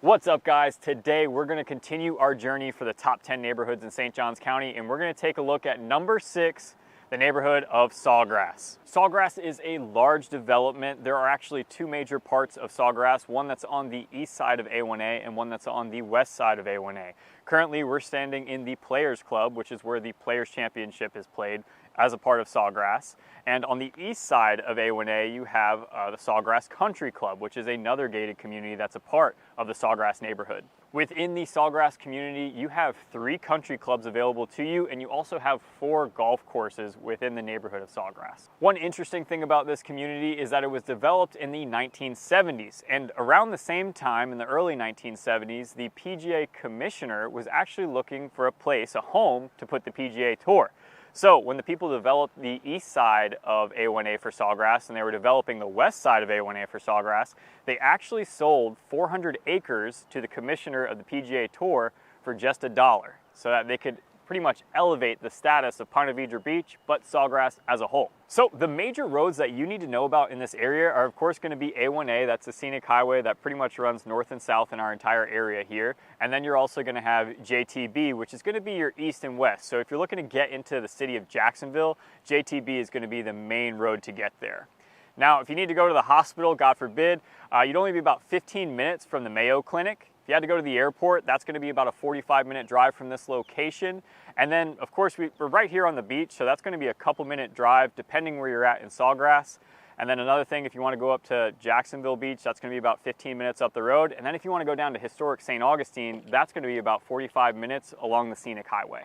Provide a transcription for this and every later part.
What's up, guys? Today we're going to continue our journey for the top 10 neighborhoods in St. Johns County, and we're going to take a look at number 6, the neighborhood of Sawgrass. Sawgrass is a large development. There are actually two major parts of Sawgrass, one that's on the east side of A1A and one that's on the west side of A1A. Currently, we're standing in the Players Club, which is where the Players Championship is played as a part of Sawgrass. And on the east side of A1A, you have the Sawgrass Country Club, which is another gated community that's a part of the Sawgrass neighborhood. Within the Sawgrass community, you have 3 country clubs available to you, and you also have 4 golf courses within the neighborhood of Sawgrass. One interesting thing about this community is that it was developed in the 1970s, and around the same time, in the early 1970s, the PGA commissioner was actually looking for a place, a home, to put the PGA Tour. So when the people developed the east side of A1A for Sawgrass and they were developing the west side of A1A for Sawgrass, they actually sold 400 acres to the commissioner of the PGA Tour for just $1, so that they could pretty much elevate the status of Ponte Vedra Beach, but Sawgrass as a whole. So the major roads that you need to know about in this area are of course going to be A1A, that's a scenic highway that pretty much runs north and south in our entire area here. And then you're also going to have JTB, which is going to be your east and west. So if you're looking to get into the city of Jacksonville, JTB is going to be the main road to get there. Now, if you need to go to the hospital, God forbid, you'd only be about 15 minutes from the Mayo Clinic. If you had to go to the airport, that's going to be about a 45-minute drive from this location. And then, of course, we're right here on the beach, so that's going to be a couple-minute drive depending where you're at in Sawgrass. And then another thing, if you want to go up to Jacksonville Beach, that's going to be about 15 minutes up the road. And then if you want to go down to historic St. Augustine, that's going to be about 45 minutes along the scenic highway.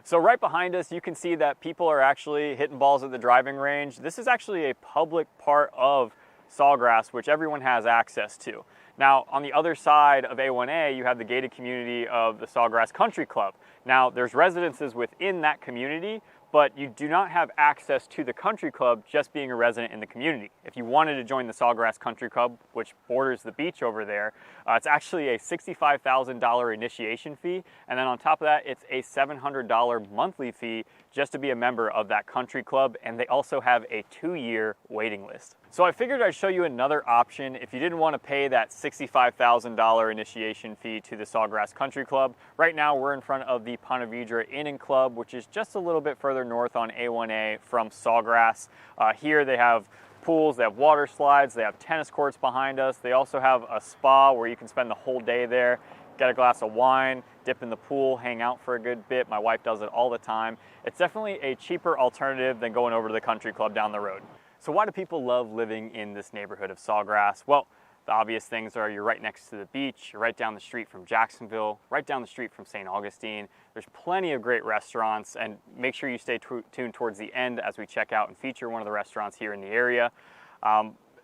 So right behind us, you can see that people are actually hitting balls at the driving range. This is actually a public part of Sawgrass, which everyone has access to. Now, on the other side of A1A, you have the gated community of the Sawgrass Country Club. Now, there's residences within that community, but you do not have access to the country club just being a resident in the community. If you wanted to join the Sawgrass Country Club, which borders the beach over there, it's actually a $65,000 initiation fee, and then on top of that, it's a $700 monthly fee just to be a member of that country club, and they also have a 2-year waiting list. So I figured I'd show you another option if you didn't want to pay that $65,000 initiation fee to the Sawgrass Country Club. Right now we're in front of the Ponte Vedra Inn and Club, which is just a little bit further north on A1A from Sawgrass. Here they have pools, they have water slides, they have tennis courts behind us. They also have a spa where you can spend the whole day there, get a glass of wine, dip in the pool, hang out for a good bit. My wife does it all the time. It's definitely a cheaper alternative than going over to the country club down the road. So why do people love living in this neighborhood of Sawgrass? Well, the obvious things are you're right next to the beach, you're right down the street from Jacksonville, right down the street from St. Augustine. There's plenty of great restaurants, and make sure you stay tuned towards the end as we check out and feature one of the restaurants here in the area.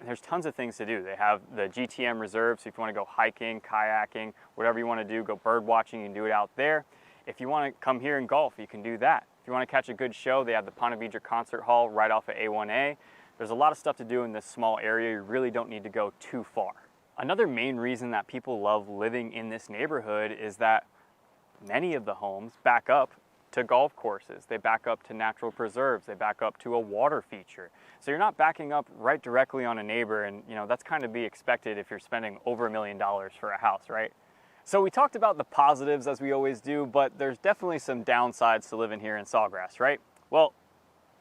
There's tons of things to do. They have the GTM Reserve, so if you want to go hiking, kayaking, whatever you want to do, go bird watching, you can do it out there. If you want to come here and golf, you can do that. If you want to catch a good show, they have the Ponte Vedra Concert Hall right off of A1A. There's a lot of stuff to do in this small area. You really don't need to go too far. Another main reason that people love living in this neighborhood is that many of the homes back up to golf courses. They back up to natural preserves. They back up to a water feature. So you're not backing up right directly on a neighbor, and that's kind of be expected if you're spending over $1 million for a house, right? So we talked about the positives as we always do, but there's definitely some downsides to living here in Sawgrass, right? Well,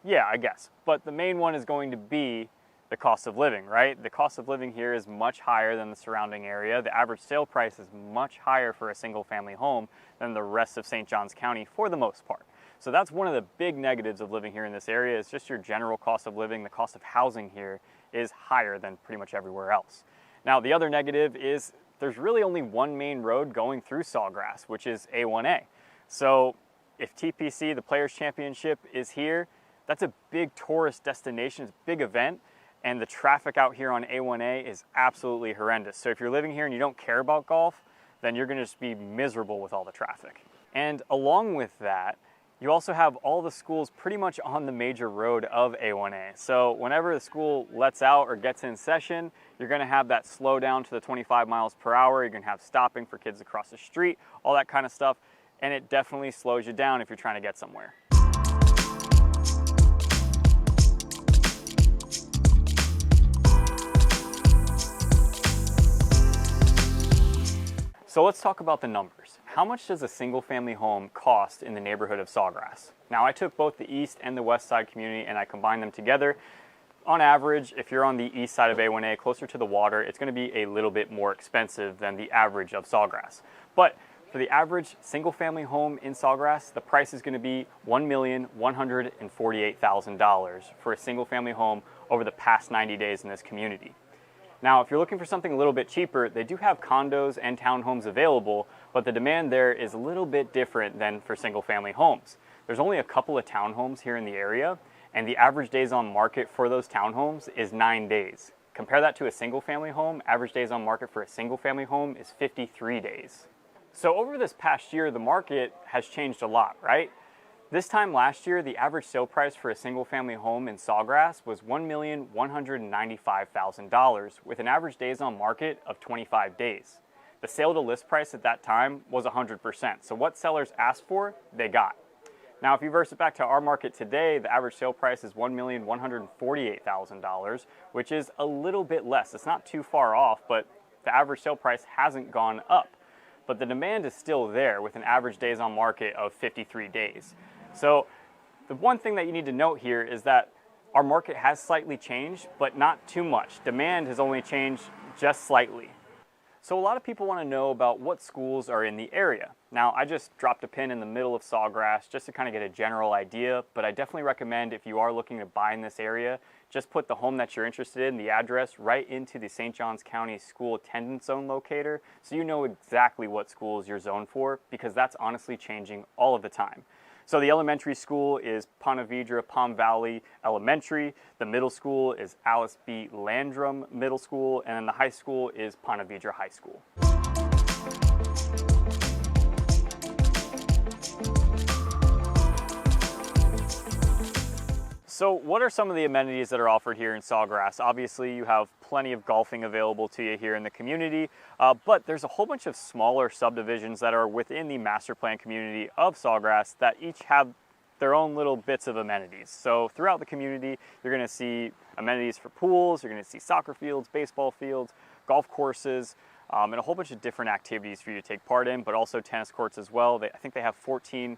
yeah, I guess. But the main one is going to be the cost of living, right? The cost of living here is much higher than the surrounding area. The average sale price is much higher for a single family home than the rest of St. Johns County for the most part. So that's one of the big negatives of living here in this area is just your general cost of living. The cost of housing here is higher than pretty much everywhere else. Now, the other negative is there's really only one main road going through Sawgrass, which is A1A. So if TPC, the Players Championship, is here, that's a big tourist destination, it's a big event, and the traffic out here on A1A is absolutely horrendous. So if you're living here and you don't care about golf, then you're gonna just be miserable with all the traffic. And along with that, you also have all the schools pretty much on the major road of A1A. So whenever the school lets out or gets in session, you're gonna have that slow down to the 25 miles per hour. You're gonna have stopping for kids across the street, all that kind of stuff. and it definitely slows you down if you're trying to get somewhere. So let's talk about the numbers. How much does a single family home cost in the neighborhood of Sawgrass? Now, I took both the east and the west side community and I combined them together. On average, if you're on the east side of A1A, closer to the water, it's going to be a little bit more expensive than the average of Sawgrass. But for the average single family home in Sawgrass, the price is going to be $1,148,000 for a single family home over the past 90 days in this community. Now, if you're looking for something a little bit cheaper, they do have condos and townhomes available, but the demand there is a little bit different than for single family homes. There's only a couple of townhomes here in the area, and the average days on market for those townhomes is 9 days. Compare that to a single family home, average days on market for a single family home is 53 days. So over this past year, the market has changed a lot, right? This time last year, the average sale price for a single family home in Sawgrass was $1,195,000 with an average days on market of 25 days. The sale to list price at that time was 100%. So what sellers asked for, they got. Now, if you reverse it back to our market today, the average sale price is $1,148,000, which is a little bit less. It's not too far off, but the average sale price hasn't gone up. But the demand is still there with an average days on market of 53 days. So the one thing that you need to note here is that our market has slightly changed, but not too much. Demand has only changed just slightly. So a lot of people want to know about what schools are in the area. Now, I just dropped a pin in the middle of Sawgrass just to kind of get a general idea, but I definitely recommend if you are looking to buy in this area, just put the home that you're interested in, the address, right into the St. Johns County School Attendance Zone locator so you know exactly what schools you're zoned for, because that's honestly changing all of the time. So the elementary school is Ponte Vedra Palm Valley Elementary, the middle school is Alice B. Landrum Middle School, and then the high school is Ponte Vedra High School. So what are some of the amenities that are offered here in Sawgrass? Obviously, you have plenty of golfing available to you here in the community, but there's a whole bunch of smaller subdivisions that are within the master plan community of Sawgrass that each have their own little bits of amenities. So throughout the community, you're going to see amenities for pools, you're going to see soccer fields, baseball fields, golf courses, and a whole bunch of different activities for you to take part in, but also tennis courts as well. I think they have 14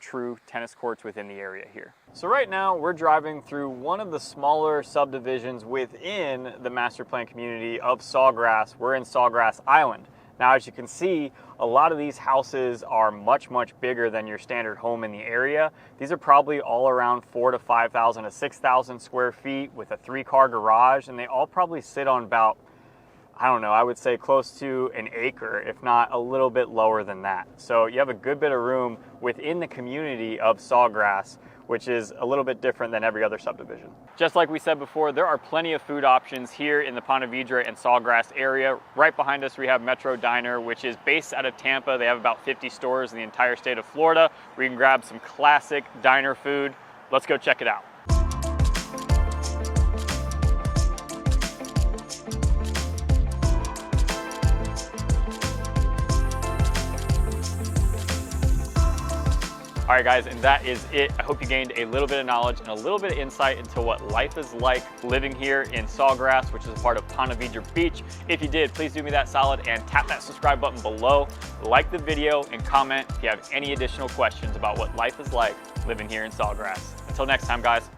true tennis courts within the area here. So right now we're driving through one of the smaller subdivisions within the master plan community of Sawgrass. We're in Sawgrass Island. Now, as you can see, a lot of these houses are much bigger than your standard home in the area. These are probably all around 4,000 to 5,000 to 6,000 square feet with a 3-car garage, and they all probably sit on about, I don't know, I would say close to an acre, if not a little bit lower than that. So you have a good bit of room within the community of Sawgrass, which is a little bit different than every other subdivision. Just like we said before, there are plenty of food options here in the Ponte Vedra and Sawgrass area. Right behind us, we have Metro Diner, which is based out of Tampa. They have about 50 stores in the entire state of Florida, where you can grab some classic diner food. Let's go check it out. All right, guys, and that is it. I hope you gained a little bit of knowledge and a little bit of insight into what life is like living here in Sawgrass, which is a part of Ponte Vedra Beach. If you did, please do me that solid and tap that subscribe button below. Like the video and comment if you have any additional questions about what life is like living here in Sawgrass. Until next time, guys.